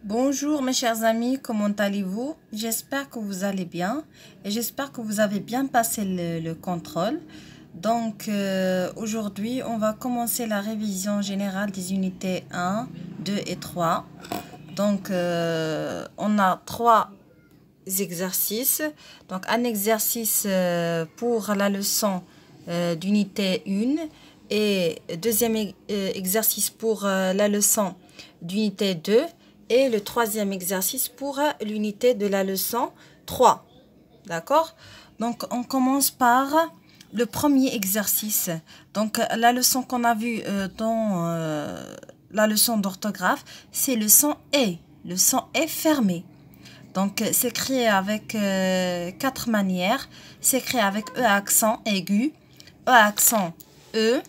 Bonjour mes chers amis, comment allez-vous? J'espère que vous allez bien et j'espère que vous avez bien passé le contrôle. Donc aujourd'hui, on va commencer la révision générale des unités 1, 2 et 3. Donc on a 3 exercices. Donc un exercice pour la leçon d'unité 1 et deuxième exercice pour la leçon d'unité 2. Et le troisième exercice pour l'unité de la leçon 3. D'accord? Donc, on commence par le premier exercice. Donc, la leçon qu'on a vue dans la leçon d'orthographe, c'est le son « et ». Le son « est » fermé. Donc, c'est créé avec 4 manières. C'est créé avec E accent aigu, E accent E,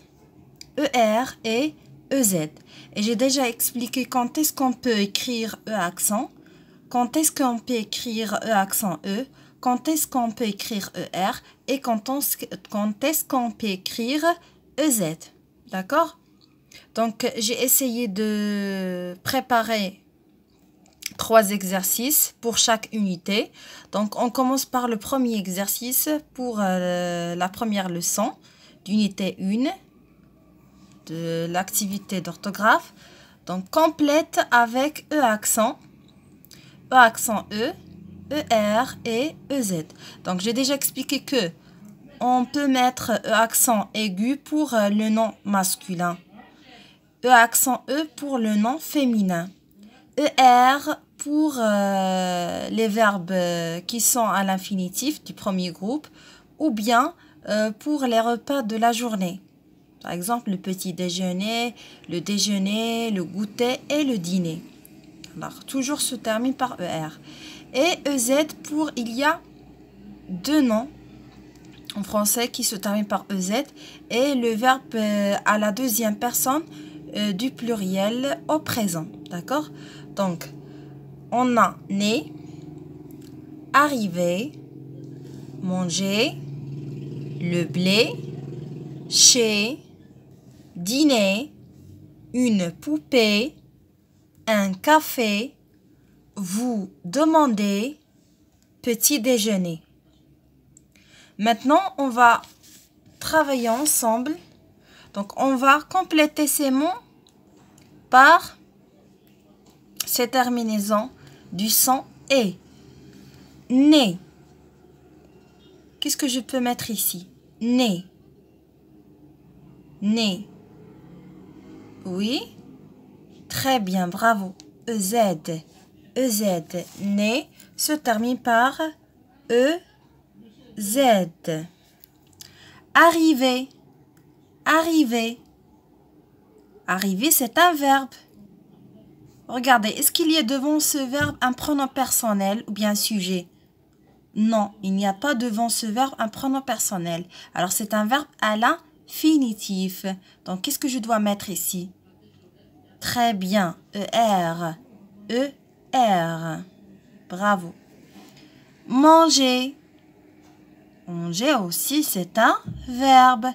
ER et EZ. Et j'ai déjà expliqué quand est-ce qu'on peut écrire E accent, quand est-ce qu'on peut écrire E accent E, quand est-ce qu'on peut écrire ER et quand est-ce qu'on peut écrire EZ. D'accord? Donc, j'ai essayé de préparer 3 exercices pour chaque unité. Donc, on commence par le premier exercice pour la première leçon d'unité 1. De l'activité d'orthographe. Donc, complète avec E accent E, ER et EZ. Donc, j'ai déjà expliqué que on peut mettre E accent aigu pour le nom masculin. E accent E pour le nom féminin. ER pour les verbes qui sont à l'infinitif du premier groupe ou bien pour les repas de la journée. Par exemple, le petit déjeuner, le goûter et le dîner. Alors, toujours se termine par ER. Et EZ pour, il y a 2 noms en français qui se terminent par EZ et le verbe à la deuxième personne du pluriel au présent. D'accord? Donc, on a né, arrivé, manger, le blé, chez, dîner, une poupée, un café, vous demandez, petit déjeuner. Maintenant, on va travailler ensemble. Donc, on va compléter ces mots par ces terminaisons du son « et ». Né. Qu'est-ce que je peux mettre ici? Né. Né. Oui, très bien, bravo. EZ, EZ, né, se termine par EZ. Arriver, arriver. Arriver, c'est un verbe. Regardez, est-ce qu'il y a devant ce verbe un pronom personnel ou bien un sujet? Non, il n'y a pas devant ce verbe un pronom personnel. Alors, c'est un verbe à l'infinitif. Donc, qu'est-ce que je dois mettre ici? Très bien. ER. ER. Bravo. Manger. Manger aussi, c'est un verbe.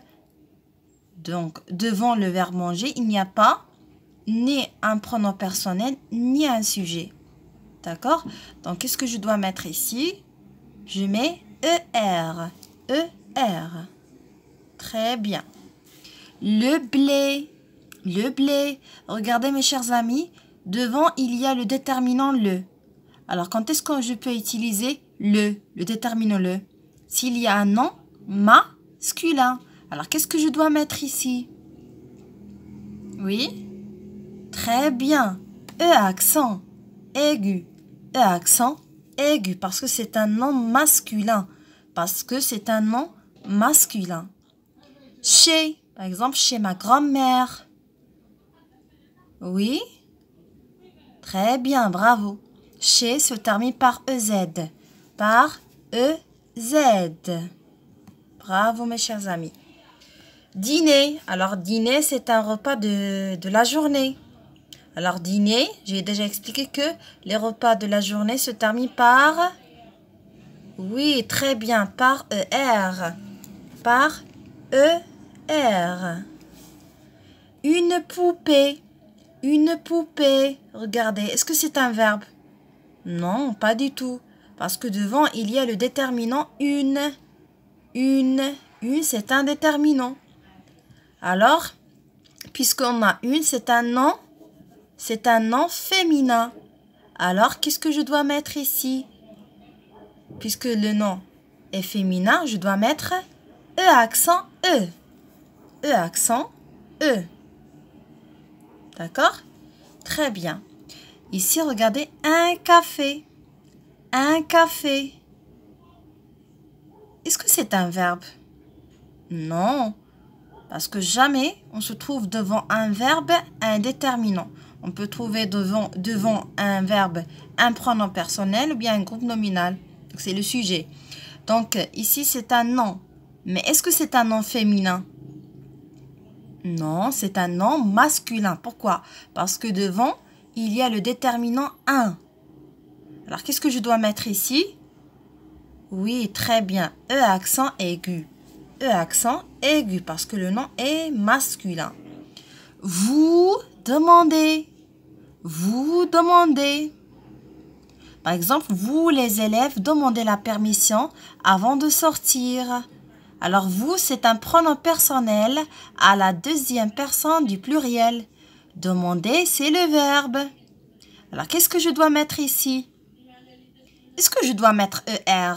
Donc, devant le verbe manger, il n'y a pas ni un pronom personnel, ni un sujet. D'accord? Donc, qu'est-ce que je dois mettre ici? Je mets ER. ER. Très bien. Le blé. Le blé. Regardez mes chers amis, devant il y a le déterminant le. Alors quand est-ce que je peux utiliser le déterminant le? S'il y a un nom masculin. Alors qu'est-ce que je dois mettre ici? Oui? Très bien. E accent aigu. E accent aigu parce que c'est un nom masculin. Parce que c'est un nom masculin. Chez, par exemple, chez ma grand-mère. Oui, très bien, bravo. Chez se termine par EZ. Par EZ. Bravo mes chers amis. Dîner. Alors dîner, c'est un repas de la journée. Alors dîner, j'ai déjà expliqué que les repas de la journée se terminent par... Oui, très bien, par ER. Par ER. Une poupée. Une poupée. Regardez, est-ce que c'est un verbe? Non, pas du tout. Parce que devant, il y a le déterminant une. Une, c'est un déterminant. Alors, puisqu'on a une, c'est un nom féminin. Alors, qu'est-ce que je dois mettre ici? Puisque le nom est féminin, je dois mettre E accent E. E accent E. D'accord? Très bien. Ici, regardez, un café. Un café. Est-ce que c'est un verbe? Non. Parce que jamais on se trouve devant un verbe indéterminant. On peut trouver devant un verbe un pronom personnel ou bien un groupe nominal. C'est le sujet. Donc, ici, c'est un nom. Mais est-ce que c'est un nom féminin? Non, c'est un nom masculin. Pourquoi? Parce que devant, il y a le déterminant un. Alors, qu'est-ce que je dois mettre ici? Oui, très bien. E accent aigu. E accent aigu parce que le nom est masculin. Vous demandez. Vous demandez. Par exemple, vous les élèves demandez la permission avant de sortir. Alors vous, c'est un pronom personnel à la deuxième personne du pluriel. Demander, c'est le verbe. Alors qu'est-ce que je dois mettre ici? Est-ce que je dois mettre ER?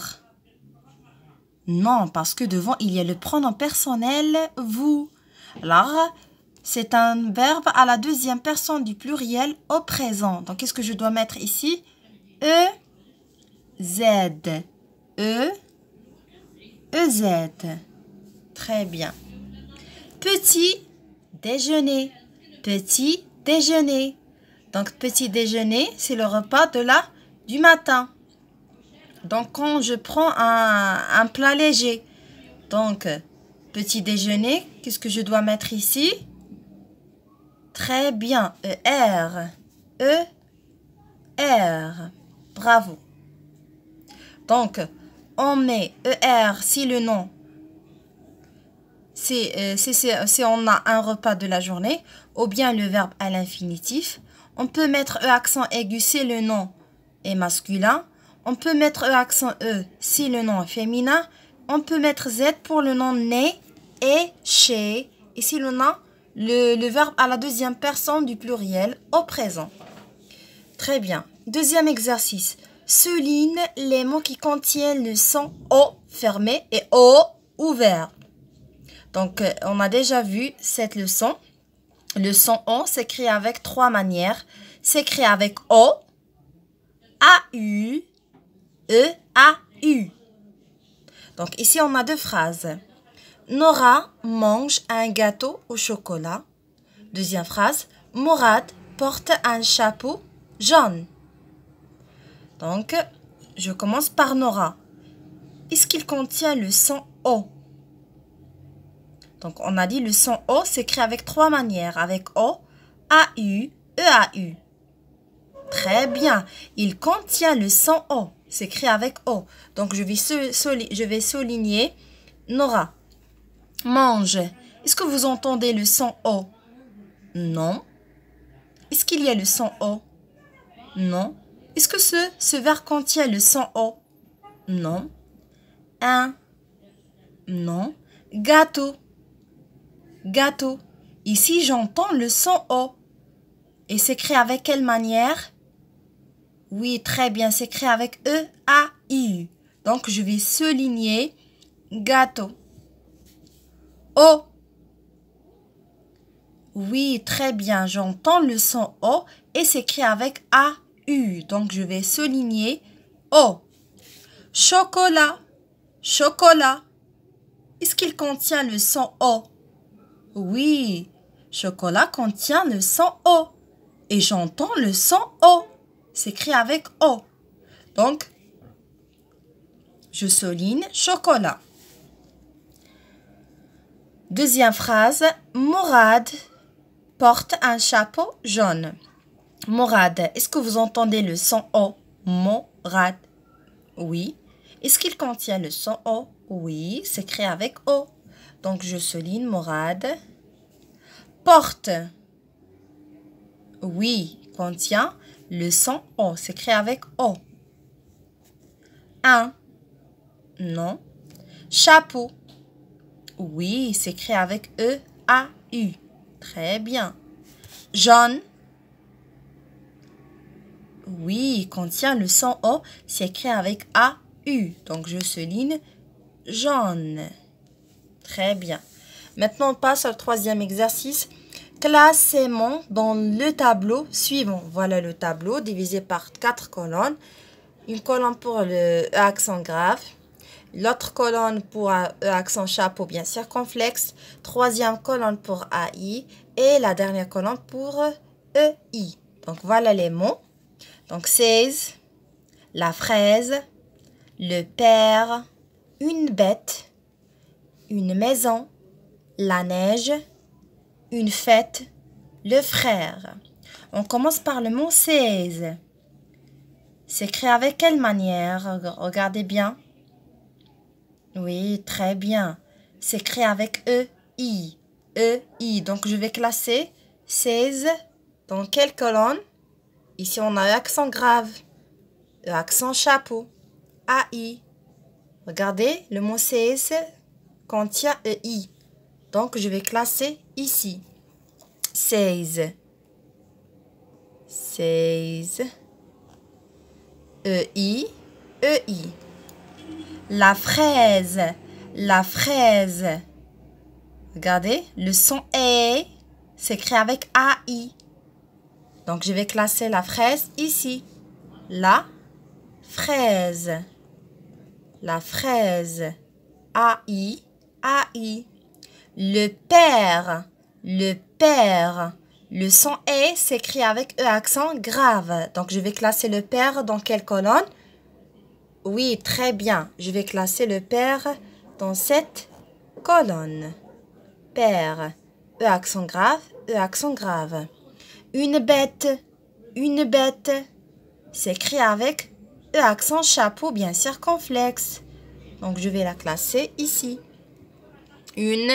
Non, parce que devant, il y a le pronom personnel vous. Alors, c'est un verbe à la deuxième personne du pluriel au présent. Donc, qu'est-ce que je dois mettre ici? E, Z. E, EZ. Très bien. Petit déjeuner. Petit déjeuner. Donc, petit déjeuner, c'est le repas du matin. Donc, quand je prends un plat léger, donc, petit déjeuner, qu'est-ce que je dois mettre ici? Très bien, ER. ER. Bravo. Donc, on met ER si le nom, si on a un repas de la journée, ou bien le verbe à l'infinitif. On peut mettre E accent aigu si le nom est masculin. On peut mettre E accent E si le nom est féminin. On peut mettre Z pour le nom né et chez. Et si l'on a le verbe à la deuxième personne du pluriel au présent. Très bien. Deuxième exercice. Souligne les mots qui contiennent le son O fermé et O ouvert. Donc, on a déjà vu cette leçon. Le son O s'écrit avec trois manières. S'écrit avec O, A-U, E-A-U. Donc, ici, on a deux phrases. Nora mange un gâteau au chocolat. Deuxième phrase. Mourad porte un chapeau jaune. Donc, je commence par Nora. Est-ce qu'il contient le son O? Donc, on a dit le son O s'écrit avec trois manières. Avec O, A-U, E-A-U. Très bien. Il contient le son O. S'écrit avec O. Donc, je vais souligner Nora. Mange. Est-ce que vous entendez le son O? Non. Est-ce qu'il y a le son O? Non. Est-ce que ce verbe contient le son O? Non. Un. Non. Gâteau. Gâteau. Ici, j'entends le son O. Et s'écrit avec quelle manière? Oui, très bien. S'écrit avec E-A-I. Donc, je vais souligner gâteau. O. Oui, très bien. J'entends le son O et s'écrit avec A-U. Donc, je vais souligner O. Chocolat. Chocolat. Est-ce qu'il contient le son O? Oui, chocolat contient le son O. Et j'entends le son O. S'écrit avec O. Donc, je souligne chocolat. Deuxième phrase. Mourad porte un chapeau jaune. Mourad, est-ce que vous entendez le son O? Mourad. Oui. Est-ce qu'il contient le son O? Oui, s'écrit avec O. Donc, je souligne Mourad. Porte. Oui, contient le son O. S'écrit avec O. Un. Non. Chapeau. Oui, s'écrit avec E-A-U. Très bien. Jaune. Oui, contient le son O. S'écrit avec A-U. Donc, je souligne jaune. Très bien. Maintenant, on passe au troisième exercice. Classement dans le tableau suivant. Voilà le tableau divisé par 4 colonnes. Une colonne pour le E accent grave. L'autre colonne pour E accent chapeau bien circonflexe. Troisième colonne pour AI. Et la dernière colonne pour EI. Donc, voilà les mots. Donc, 16. La fraise. Le père. Une bête. Une maison. La neige. Une fête. Le frère. On commence par le mot 16. C'est écrit avec quelle manière? Regardez bien. Oui, très bien. C'est écrit avec E-I. E-I. Donc, je vais classer 16 dans quelle colonne? Ici, on a accent grave. Accent chapeau. AI. Regardez, le mot 16 contient EI. Donc, je vais classer ici. 16. 16. EI. EI. La fraise. La fraise. Regardez, le son E s'écrit avec AI. Donc, je vais classer la fraise ici. La fraise. La fraise. AI. AI. Le père. Le père. Le son E s'écrit avec E accent grave. Donc, je vais classer le père dans quelle colonne? Oui, très bien. Je vais classer le père dans cette colonne. Père. E accent grave. E accent grave. Une bête. Une bête. S'écrit avec E accent chapeau bien circonflexe. Donc, je vais la classer ici. Une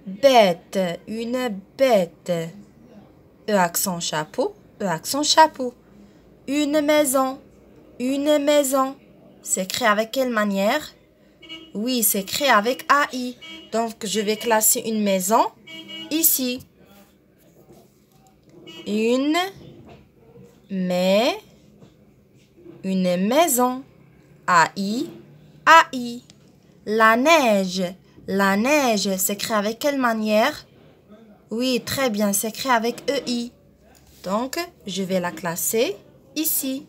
bête. Une bête. E accent chapeau. E accent chapeau. Une maison. Une maison. C'est écrit avec quelle manière? Oui, c'est écrit avec AI. Donc, je vais classer une maison ici. Une maison. AI. AI. La neige. La neige, c'est écrit avec quelle manière? Oui, très bien, c'est écrit avec EI. Donc, je vais la classer ici.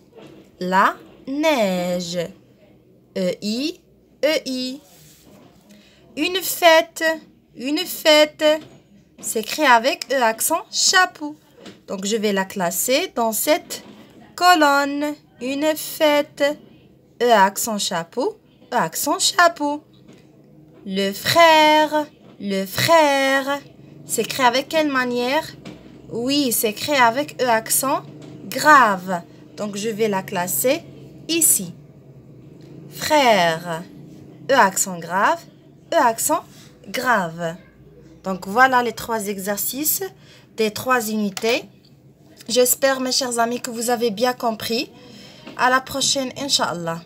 La neige. EI, EI. Une fête. Une fête. C'est écrit avec E accent chapeau. Donc, je vais la classer dans cette colonne. Une fête. E accent chapeau. E accent chapeau. Le frère. Le frère. C'est écrit avec quelle manière? Oui, c'est écrit avec E accent grave. Donc, je vais la classer ici. Frère. E accent grave. E accent grave. Donc, voilà les 3 exercices des 3 unités. J'espère, mes chers amis, que vous avez bien compris. À la prochaine, Inch'Allah.